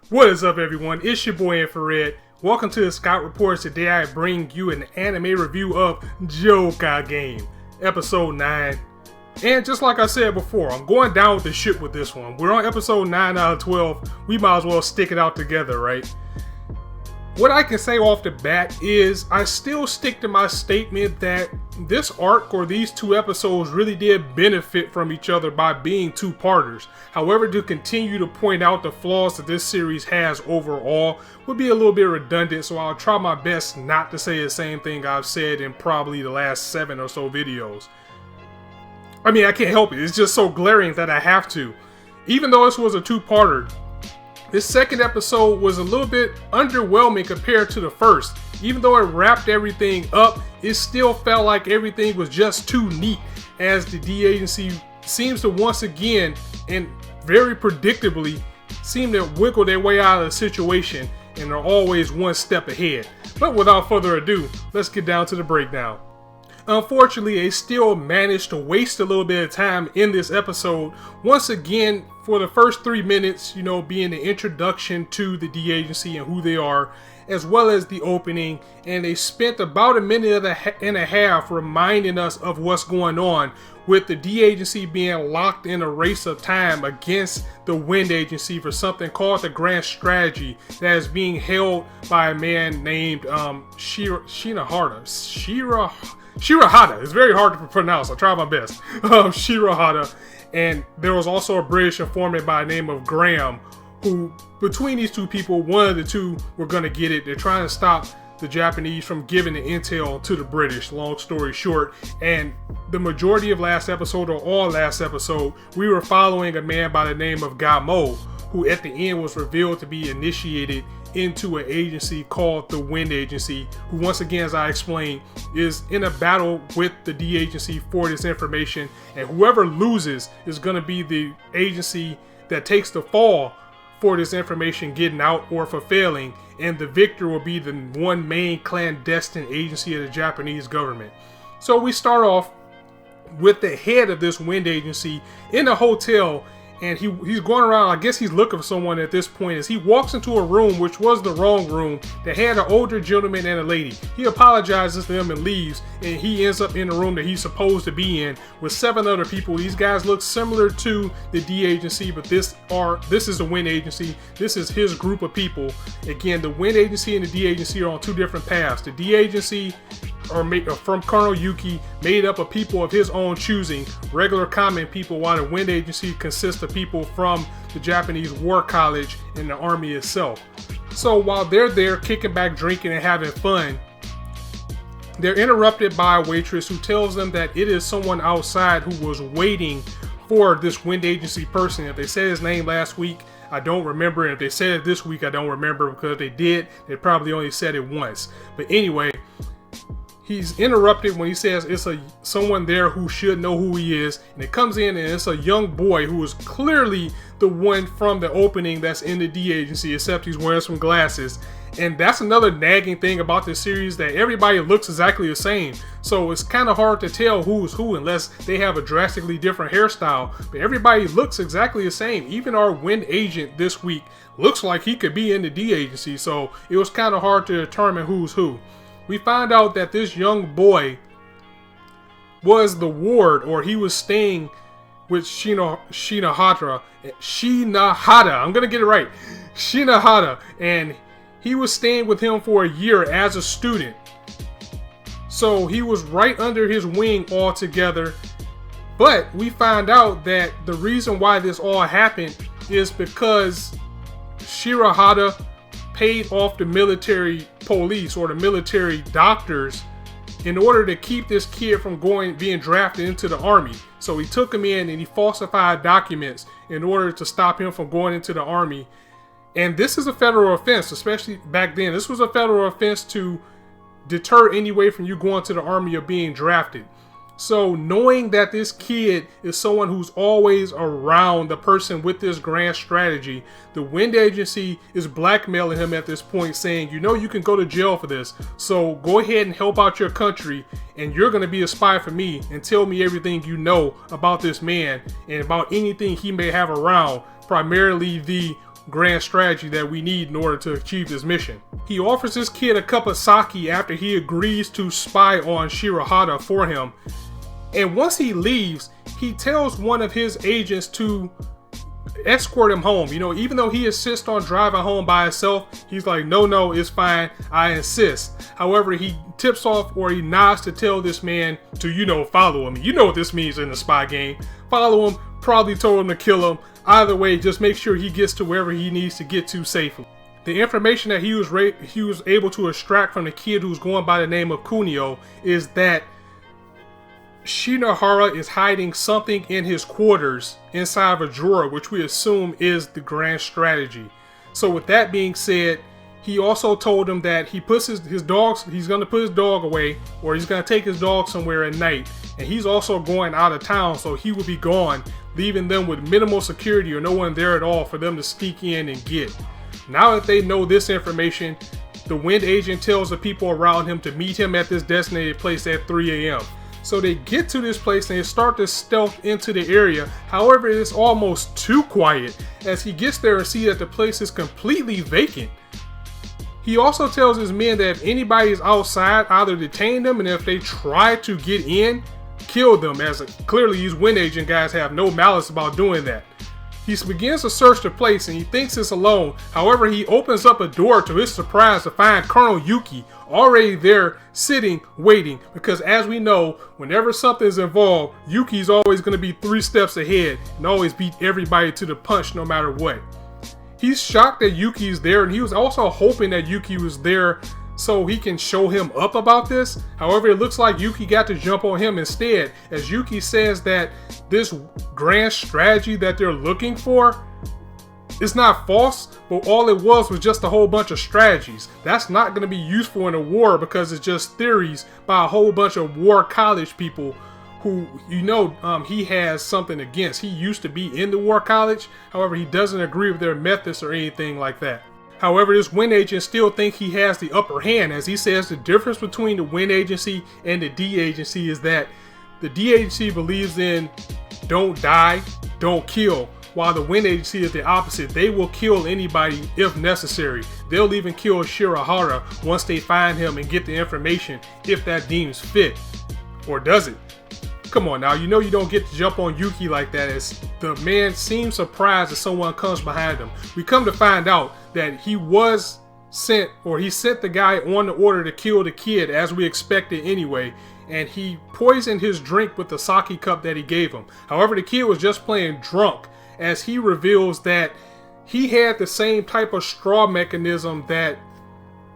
What is up, everyone? It's your boy Infrar-Ed. Welcome to the Scout Reports. Today I bring you an anime review of Joker Game, Episode 9. And just like I said before, I'm going down with the ship with this one. We're on Episode 9 out of 12. We might as well stick it out together, right? What I can say off the bat is I still stick to my statement that this arc or these two episodes really did benefit from each other by being two-parters. However, to continue to point out the flaws that this series has overall would be a little bit redundant, so I'll try my best not to say the same thing I've said in probably the last 7 or so videos. I mean, I can't help it. It's just so glaring that I have to. Even though this was a two-parter, this second episode was a little bit underwhelming compared to the first. Even though it wrapped everything up, it still felt like everything was just too neat, as the D agency seems to once again and very predictably seem to wiggle their way out of the situation and are always one step ahead. But without further ado, let's get down to the breakdown. Unfortunately, they still managed to waste a little bit of time in this episode. Once again, for the first 3 minutes, being the introduction to the D agency and who they are, as well as the opening, and they spent about a minute and a half reminding us of what's going on, with the D agency being locked in a race of time against the Wind agency for something called the Grand Strategy that is being held by a man named Shirahara. It's very hard to pronounce. I'll try my best. Shirahara. And there was also a British informant by the name of Graham, who, between these two people, one of the two were going to get it. They're trying to stop the Japanese from giving the intel to the British, long story short. And the majority of last episode, or all last episode, we were following a man by the name of Gamo, who at the end was revealed to be initiated into an agency called the Wind Agency, who, once again, as I explained, is in a battle with the D agency for this information, and whoever loses is going to be the agency that takes the fall for this information getting out or for failing, and the victor will be the one main clandestine agency of the Japanese government. So we start off with the head of this Wind Agency in a hotel, and he's going around. I guess he's looking for someone at this point, as he walks into a room which was the wrong room that had an older gentleman and a lady. He apologizes to them and leaves, and he ends up in the room that he's supposed to be in with 7 other people. These guys look similar to the D agency, but this is the Wind Agency. This is his group of people. Again, the Wind Agency and the D agency are on 2 different paths. The D agency from Colonel Yuki, made up of people of his own choosing, regular common people, while the Wind Agency consists of people from the Japanese War College and the army itself. So while they're there kicking back, drinking, and having fun, they're interrupted by a waitress who tells them that it is someone outside who was waiting for this Wind Agency person. If they said his name last week, I don't remember, and if they said it this week, I don't remember, because if they did, they probably only said it once. But anyway, he's interrupted when he says it's someone there who should know who he is, and it comes in and it's a young boy who is clearly the one from the opening that's in the D agency, except he's wearing some glasses. And that's another nagging thing about this series, that everybody looks exactly the same. So it's kind of hard to tell who's who unless they have a drastically different hairstyle. But everybody looks exactly the same. Even our Wind agent this week looks like he could be in the D agency. So it was kind of hard to determine who's who. We find out that this young boy was the ward, or he was staying with Shinahara. I'm gonna get it right. Shinahara. And he was staying with him for a year as a student. So he was right under his wing altogether. But we find out that the reason why this all happened is because Shirahara paid off the military police or the military doctors in order to keep this kid from being drafted into the army. So he took him in and he falsified documents in order to stop him from going into the army. And this is a federal offense, especially back then. This was a federal offense to deter any way from you going to the army or being drafted. So knowing that this kid is someone who's always around the person with this grand strategy, the Wind Agency is blackmailing him at this point, saying, you can go to jail for this. So go ahead and help out your country, and you're going to be a spy for me and tell me everything you know about this man and about anything he may have around, primarily the grand strategy that we need in order to achieve this mission. He offers this kid a cup of sake after he agrees to spy on Shirahara for him. And once he leaves, he tells one of his agents to escort him home. You know, even though he insists on driving home by himself, he's like, no, it's fine, I insist. However, he tips off, or he nods to tell this man to, you know, follow him. You know what this means in the spy game. Follow him, probably told him to kill him. Either way, just make sure he gets to wherever he needs to get to safely. The information that he was able to extract from the kid who's going by the name of Kunio is that Shinohara is hiding something in his quarters inside of a drawer, which we assume is the grand strategy. So with that being said, he also told him that he puts his dogs, he's going to put his dog away, or he's going to take his dog somewhere at night. And he's also going out of town, so he will be gone, leaving them with minimal security or no one there at all for them to sneak in and get. Now that they know this information, the Wind Agent tells the people around him to meet him at this designated place at 3 a.m. So they get to this place and they start to stealth into the area. However, it's almost too quiet as he gets there and sees that the place is completely vacant. He also tells his men that if anybody is outside, either detain them, and if they try to get in, kill them, as clearly these Wind Agent guys have no malice about doing that. He begins to search the place and he thinks it's alone. However, he opens up a door to his surprise to find Colonel Yuki already there sitting, waiting. Because as we know, whenever something is involved, Yuki's always going to be 3 steps ahead and always beat everybody to the punch no matter what. He's shocked that Yuki is there, and he was also hoping that Yuki was there so he can show him up about this. However, it looks like Yuki got to jump on him instead, as Yuki says that this grand strategy that they're looking for is not false, but all it was just a whole bunch of strategies. That's not going to be useful in a war because it's just theories by a whole bunch of war college people who, you know, he has something against. He used to be in the war college. However, he doesn't agree with their methods or anything like that. However, this Wind Agent still thinks he has the upper hand, as he says the difference between the Wind Agency and the D Agency is that the D Agency believes in don't die, don't kill, while the Wind Agency is the opposite. They will kill anybody if necessary. They'll even kill Shirahara once they find him and get the information if that deems fit. Or does it? Come on now, you know you don't get to jump on Yuki like that, as the man seems surprised that someone comes behind him. We come to find out that he was sent, or he sent the guy on the order to kill the kid as we expected anyway, and he poisoned his drink with the sake cup that he gave him. However, the kid was just plain drunk, as he reveals that he had the same type of straw mechanism that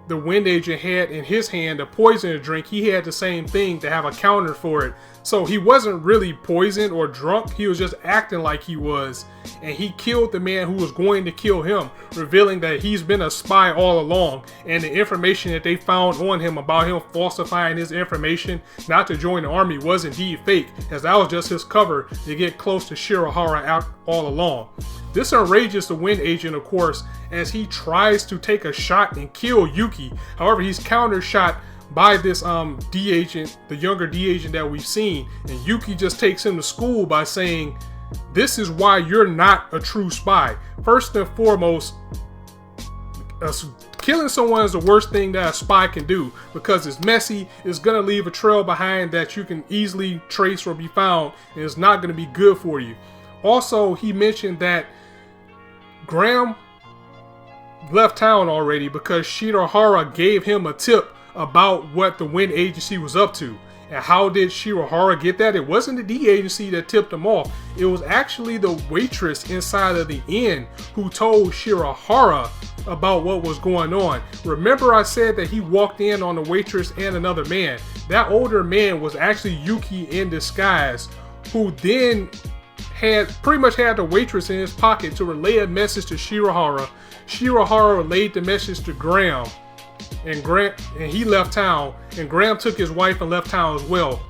the Wind Agent had in his hand to poison a drink. He had the same thing to have a counter for it. So he wasn't really poisoned or drunk, he was just acting like he was. And he killed the man who was going to kill him, revealing that he's been a spy all along. And the information that they found on him about him falsifying his information not to join the army was indeed fake, as that was just his cover to get close to Shirahara out all along. This enrages the Wind Agent, of course, as he tries to take a shot and kill Yuki. However, he's counter shot by this D agent, the younger D agent that we've seen, and Yuki just takes him to school by saying, "This is why you're not a true spy. First and foremost, killing someone is the worst thing that a spy can do because it's messy, it's gonna leave a trail behind that you can easily trace or be found, and it's not gonna be good for you." Also, he mentioned that Graham left town already because Shirahara gave him a tip about what the Wind Agency was up to. And how did Shirahara get that? It wasn't the D Agency that tipped him off. It was actually the waitress inside of the inn who told Shirahara about what was going on. Remember I said that he walked in on the waitress and another man. That older man was actually Yuki in disguise, who then pretty much had the waitress in his pocket to relay a message to Shirahara. Shirahara relayed the message to Graham, and he left town, and Graham took his wife and left town as well.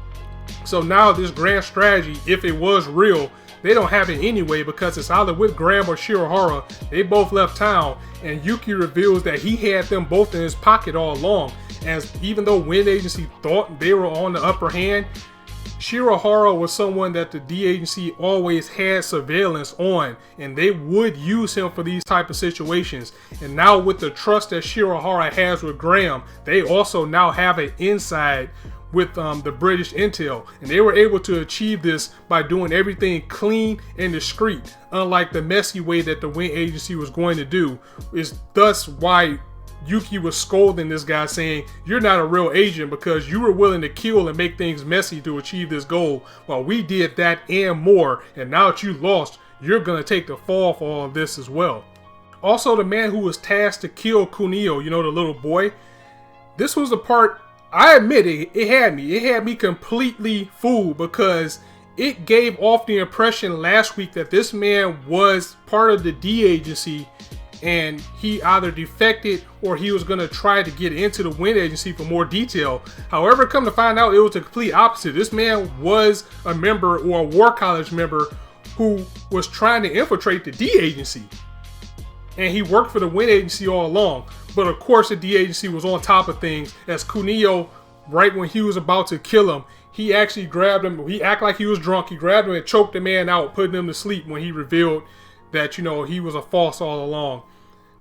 So now this grand strategy, if it was real, they don't have it anyway because it's either with Graham or Shirahara. They both left town, and Yuki reveals that he had them both in his pocket all along, as even though Wind Agency thought they were on the upper hand, Shirahara was someone that the D agency always had surveillance on, and they would use him for these type of situations. And now with the trust that Shirahara has with Graham, they also now have an inside with the British intel, and they were able to achieve this by doing everything clean and discreet, unlike the messy way that the Wind Agency was going to do. Is thus why Yuki was scolding this guy, saying, "You're not a real agent because you were willing to kill and make things messy to achieve this goal, while we did that and more, and now that you lost, you're gonna take the fall for all of this as well." Also, the man who was tasked to kill Kunio, you know, the little boy, this was the part, I admit it had me completely fooled, because it gave off the impression last week that this man was part of the D agency, and he either defected or he was going to try to get into the Wind Agency for more detail. However, come to find out, it was the complete opposite. This man was a member, or a War College member, who was trying to infiltrate the D agency, and he worked for the Wind Agency all along. But of course, the D agency was on top of things, as Kunio, right when he was about to kill him, he actually grabbed him. He acted like he was drunk. He grabbed him and choked the man out, putting him to sleep, when he revealed that, you know, he was a false all along.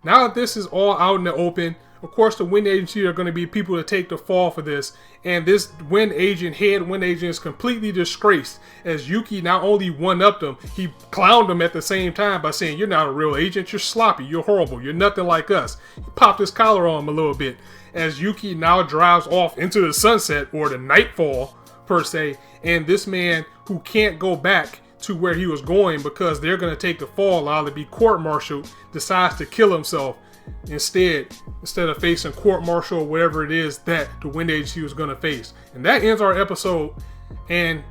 Now that this is all out in the open, of course the Wind Agency are going to be people to take the fall for this, and this head Wind agent is completely disgraced, as Yuki not only one-upped him, he clowned him at the same time by saying, "You're not a real agent, you're sloppy, you're horrible, you're nothing like us." He popped his collar on him a little bit, as Yuki now drives off into the sunset, or the nightfall per se, and this man who can't go back to where he was going because they're going to take the fall, either be court-martialed, decides to kill himself instead of facing court-martial or whatever it is that the Wind Agency was going to face. And that ends our episode. And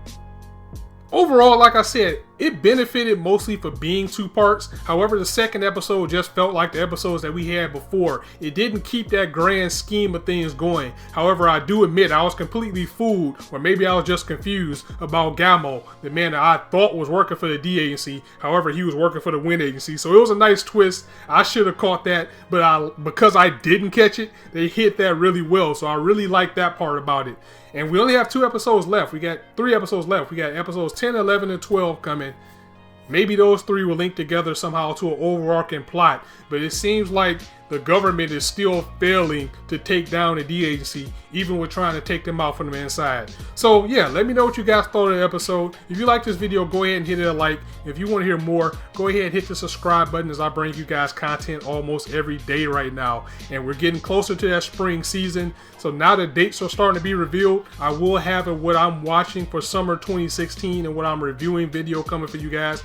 overall, like I said, it benefited mostly for being 2 parts. However, the second episode just felt like the episodes that we had before. It didn't keep that grand scheme of things going. However, I do admit I was completely fooled, or maybe I was just confused about Gamo, the man that I thought was working for the D agency. However, he was working for the Wind Agency. So it was a nice twist. I should have caught that, but because I didn't catch it, they hit that really well. So I really like that part about it. And we only have 2 episodes left. We got 3 episodes left. We got episodes 10, 11, and 12 coming. Maybe those 3 will link together somehow to an overarching plot. But it seems like the government is still failing to take down the D agency, even with trying to take them out from the inside. So yeah, let me know what you guys thought of the episode. If you like this video, go ahead and hit it a like. If you want to hear more, go ahead and hit the subscribe button, as I bring you guys content almost every day right now. And we're getting closer to that spring season. So now the dates are starting to be revealed. I will have what I'm watching for summer 2016 and what I'm reviewing video coming for you guys,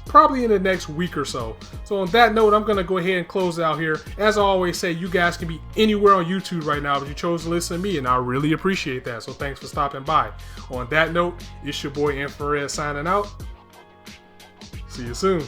probably in the next week or so. So on that note, I'm going to go ahead and close out here. As I always say, you guys can be anywhere on YouTube right now, but you chose to listen to me, and I really appreciate that. So thanks for stopping by. On that note, it's your boy Infrar-Ed signing out. See you soon.